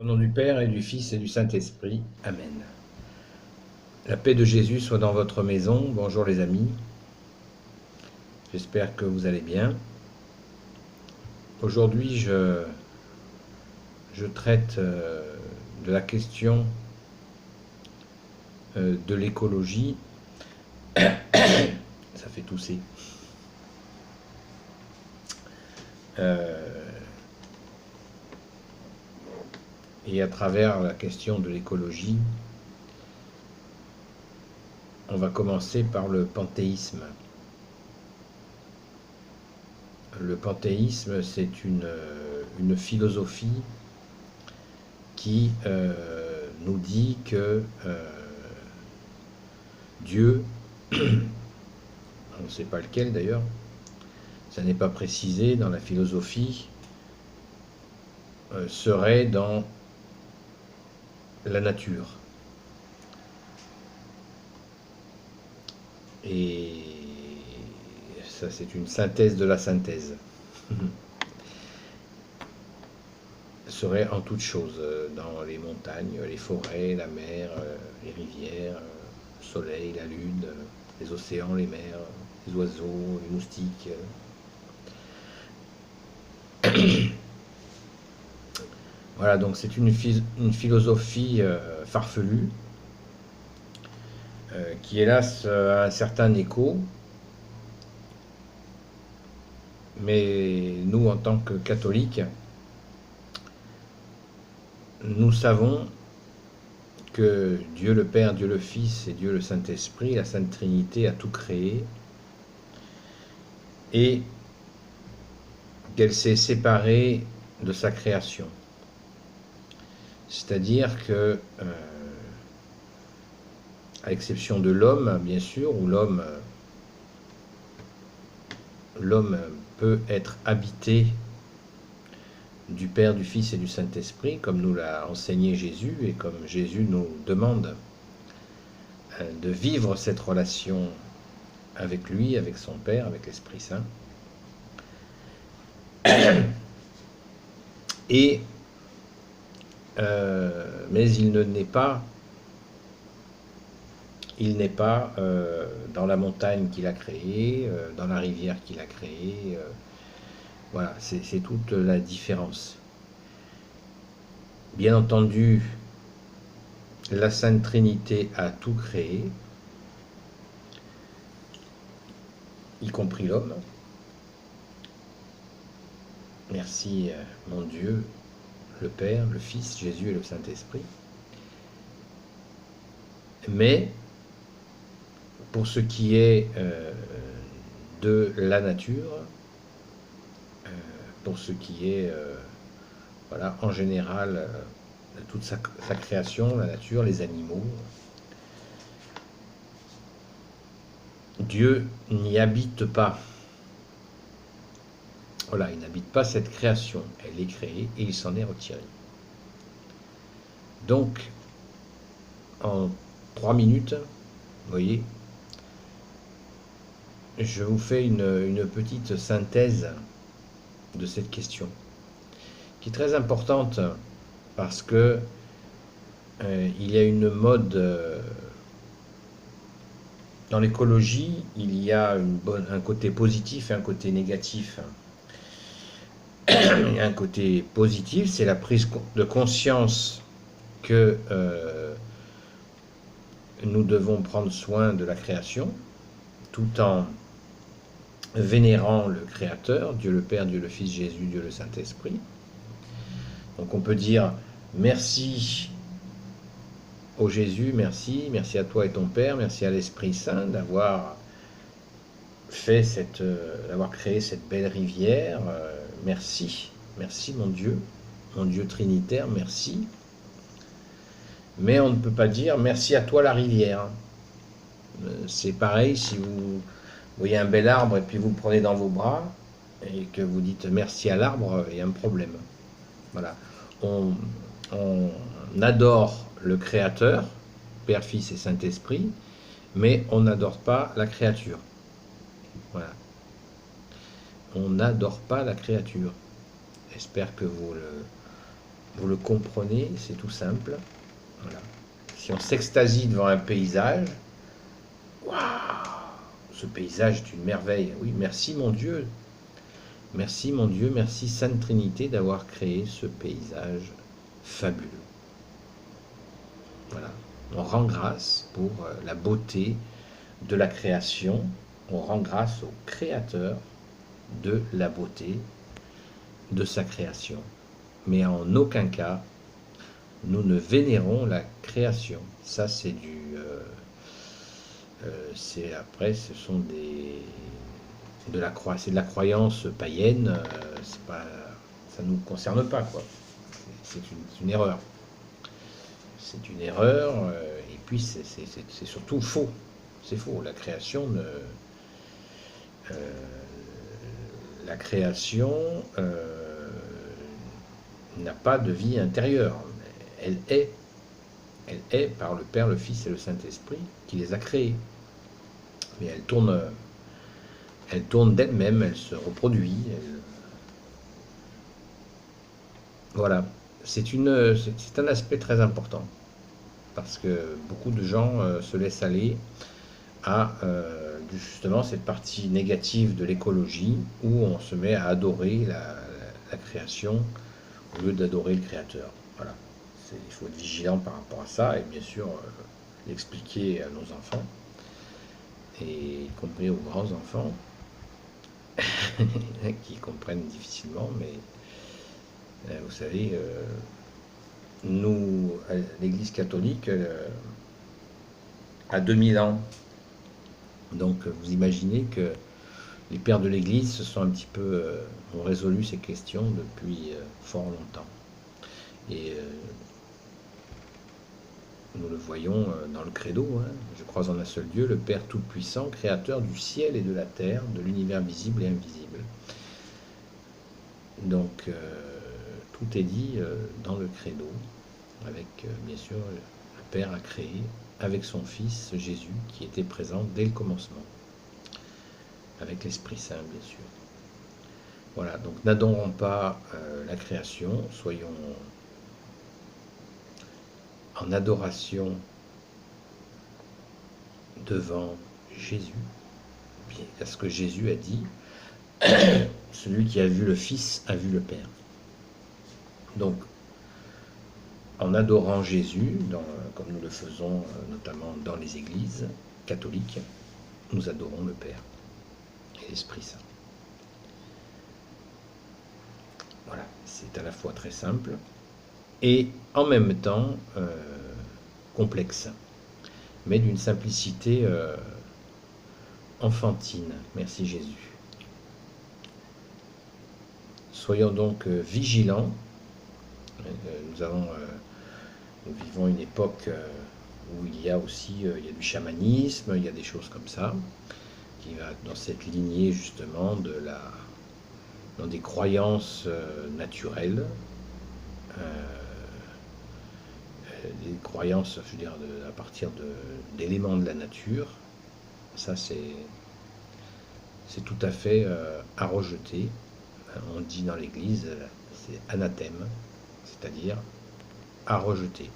Au nom du Père et du Fils et du Saint-Esprit. Amen. La paix de Jésus soit dans votre maison. Bonjour les amis. J'espère que vous allez bien. Aujourd'hui, je traite de la question de l'écologie. Ça fait tousser. Et à travers la question de l'écologie, on va commencer par le panthéisme. Le panthéisme, c'est une philosophie qui nous dit que Dieu, on ne sait pas lequel d'ailleurs, ça n'est pas précisé dans la philosophie, serait dans la nature. Et ça, c'est une synthèse de la synthèse. Serait en toute chose, dans les montagnes, les forêts, la mer, les rivières, le soleil, la lune, les océans, les mers, les oiseaux, les moustiques. Voilà, donc c'est une philosophie farfelue, qui hélas a un certain écho, mais nous en tant que catholiques, nous savons que Dieu le Père, Dieu le Fils et Dieu le Saint-Esprit, la Sainte Trinité, a tout créé et qu'elle s'est séparée de sa création. C'est-à-dire que, à l'exception de l'homme, bien sûr, où l'homme peut être habité du Père, du Fils et du Saint-Esprit, comme nous l'a enseigné Jésus, et comme Jésus nous demande de vivre cette relation avec lui, avec son Père, avec l'Esprit Saint. Et mais il n'est pas dans la montagne qu'il a créée, dans la rivière qu'il a créée. Voilà, c'est toute la différence. Bien entendu, la Sainte Trinité a tout créé, y compris l'homme. Merci mon Dieu, le Père, le Fils, Jésus et le Saint-Esprit. Mais pour ce qui est de la nature, pour ce qui est voilà, en général toute sa création, la nature, les animaux, Dieu n'y habite pas. Voilà, il n'habite pas cette création, elle est créée et il s'en est retiré. Donc, en 3 minutes, vous voyez, je vous fais une petite synthèse de cette question, qui est très importante parce que il y a une mode dans l'écologie, il y a un côté positif et un côté négatif. Il y a un côté positif, c'est la prise de conscience que nous devons prendre soin de la création, tout en vénérant le Créateur, Dieu le Père, Dieu le Fils, Jésus, Dieu le Saint-Esprit. Donc on peut dire merci au Jésus, merci à toi et ton Père, merci à l'Esprit Saint d'avoir d'avoir créé cette belle rivière. Merci mon Dieu Trinitaire, merci. Mais on ne peut pas dire merci à toi la rivière. C'est pareil si vous voyez un bel arbre et puis vous le prenez dans vos bras et que vous dites merci à l'arbre, il y a un problème. Voilà. On adore le Créateur, Père, Fils et Saint-Esprit, mais on n'adore pas la créature. Voilà. On n'adore pas la créature. J'espère que vous Vous le comprenez, c'est tout simple. Voilà. Si on s'extasie devant un paysage, waouh, ce paysage est une merveille. Oui, merci mon Dieu. Merci mon Dieu, merci Sainte Trinité d'avoir créé ce paysage fabuleux. Voilà. On rend grâce pour la beauté de la création. On rend grâce au Créateur de la beauté de sa création. Mais en aucun cas, nous ne vénérons la création. Ça, c'est c'est après, ce sont c'est de la croyance païenne. C'est pas, ça nous concerne pas, quoi. C'est une erreur. C'est une erreur. Et puis, c'est surtout faux. C'est faux. La création n'a pas de vie intérieure. Elle est par le Père, le Fils et le Saint-Esprit qui les a créées. Mais elle tourne d'elle-même, elle se reproduit. Voilà, c'est un aspect très important parce que beaucoup de gens se laissent aller à justement cette partie négative de l'écologie où on se met à adorer la création au lieu d'adorer le Créateur. Voilà. Il faut être vigilant par rapport à ça et bien sûr l'expliquer à nos enfants et y compris aux grands enfants qui comprennent difficilement, mais vous savez, nous, l'Église catholique, a 2000 ans. Donc vous imaginez que les pères de l'Église ont résolu ces questions depuis fort longtemps. Et nous le voyons dans le credo, hein. Je crois en un seul Dieu, le Père Tout-Puissant, créateur du ciel et de la terre, de l'univers visible et invisible. Donc tout est dit dans le credo, avec bien sûr le Père a créé avec son Fils Jésus qui était présent dès le commencement, avec l'Esprit Saint bien sûr. Voilà, donc n'adorons pas la création, soyons en adoration devant Jésus, parce que Jésus a dit « Celui qui a vu le Fils a vu le Père ». Donc, en adorant Jésus, comme nous le faisons notamment dans les églises catholiques, nous adorons le Père et l'Esprit Saint. Voilà, c'est à la fois très simple et en même temps complexe, mais d'une simplicité enfantine. Merci Jésus. Soyons donc vigilants. Nous vivons une époque où il y a aussi il y a du chamanisme, il y a des choses comme ça, qui va dans cette lignée justement dans des croyances naturelles, des croyances, je veux dire, à partir d'éléments de la nature. Ça, c'est tout à fait à rejeter. On dit dans l'Église, c'est anathème, c'est-à-dire à rejeter.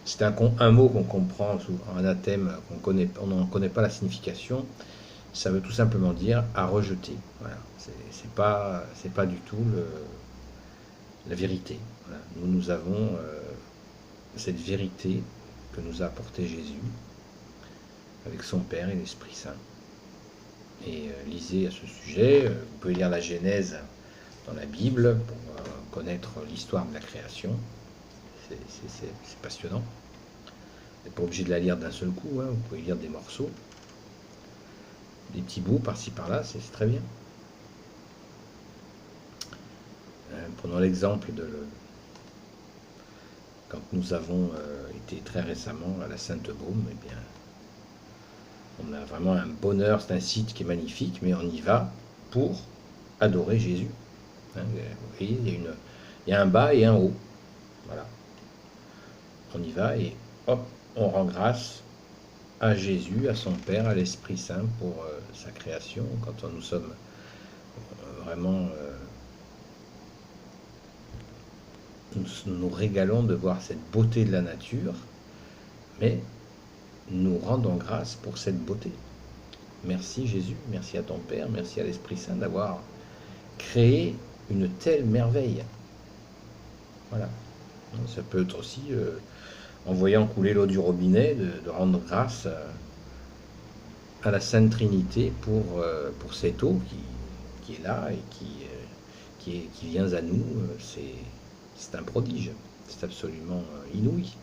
C'est un mot qu'on comprend, souvent, anathème, on n'en connaît pas la signification. Ça veut tout simplement dire à rejeter. Voilà. C'est pas du tout la vérité. Voilà. Nous avons cette vérité que nous a apportée Jésus avec son Père et l'Esprit Saint. Et lisez à ce sujet, vous pouvez lire la Genèse dans la Bible pour connaître l'histoire de la création. C'est passionnant. Vous n'êtes pas obligé de la lire d'un seul coup, hein. Vous pouvez lire des morceaux, des petits bouts par-ci par-là, c'est très bien. Prenons l'exemple quand nous avons été très récemment à la Sainte-Baume, eh bien, on a vraiment un bonheur, c'est un site qui est magnifique, mais on y va pour adorer Jésus. Hein, vous voyez, il y a un bas et un haut. Voilà. On y va et hop, on rend grâce à Jésus, à son Père, à l'Esprit Saint pour sa création. Quand nous sommes vraiment nous nous régalons de voir cette beauté de la nature, mais nous rendons grâce pour cette beauté. Merci Jésus, merci à ton Père, merci à l'Esprit Saint d'avoir créé une telle merveille. Voilà. Ça peut être aussi, en voyant couler l'eau du robinet, de rendre grâce à la Sainte Trinité pour cette eau qui est là et qui vient à nous. C'est un prodige, c'est absolument inouï.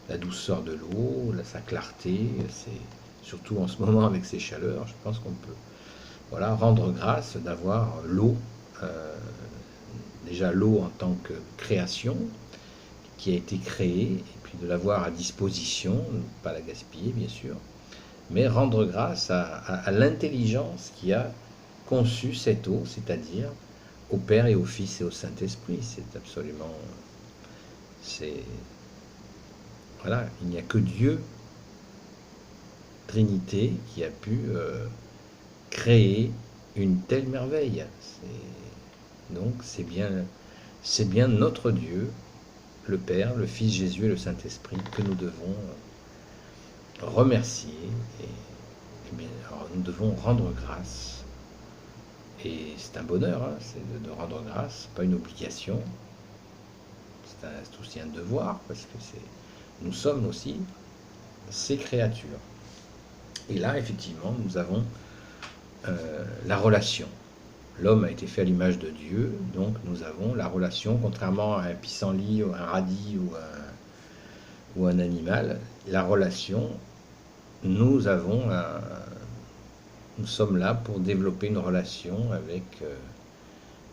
La douceur de l'eau, sa clarté, c'est surtout en ce moment avec ces chaleurs, je pense qu'on peut rendre grâce d'avoir l'eau, déjà l'eau en tant que création qui a été créée, et puis de l'avoir à disposition, pas la gaspiller bien sûr, mais rendre grâce à l'intelligence qui a conçu cette eau, c'est-à-dire au Père et au Fils et au Saint-Esprit. C'est absolument... Voilà, il n'y a que Dieu, Trinité, qui a pu créer une telle merveille. Donc c'est bien notre Dieu, le Père, le Fils Jésus et le Saint-Esprit que nous devons remercier. Et bien, alors, nous devons rendre grâce. Et c'est un bonheur, hein, c'est de rendre grâce, pas une obligation. C'est aussi un devoir, parce que nous sommes aussi ces créatures. Et là, effectivement, nous avons la relation. L'homme a été fait à l'image de Dieu, donc nous avons la relation, contrairement à un pissenlit, ou un radis, ou un animal, la relation, nous sommes là pour développer une relation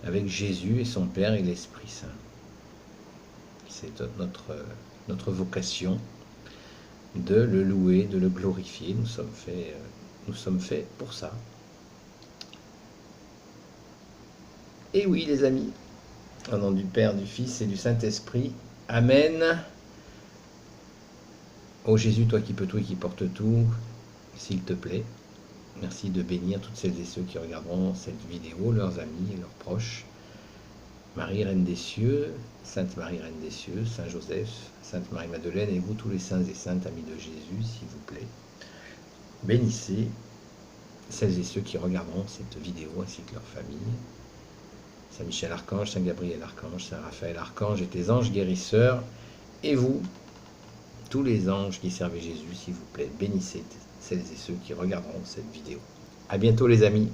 avec Jésus et son Père et l'Esprit Saint. C'est notre vocation de le louer, de le glorifier. Nous sommes faits pour ça. Et oui, les amis, au nom du Père, du Fils et du Saint-Esprit, Amen. Ô Jésus, toi qui peux tout et qui portes tout, s'il te plaît, merci de bénir toutes celles et ceux qui regarderont cette vidéo, leurs amis et leurs proches. Marie, Reine des cieux, Sainte Marie, Reine des cieux, Saint Joseph, Sainte Marie-Madeleine, et vous tous les saints et saintes amis de Jésus, s'il vous plaît, bénissez celles et ceux qui regarderont cette vidéo ainsi que leur famille. Saint Michel Archange, Saint Gabriel Archange, Saint Raphaël Archange et tes anges guérisseurs, et vous, tous les anges qui servaient Jésus, s'il vous plaît, bénissez celles et ceux qui regarderont cette vidéo. À bientôt les amis.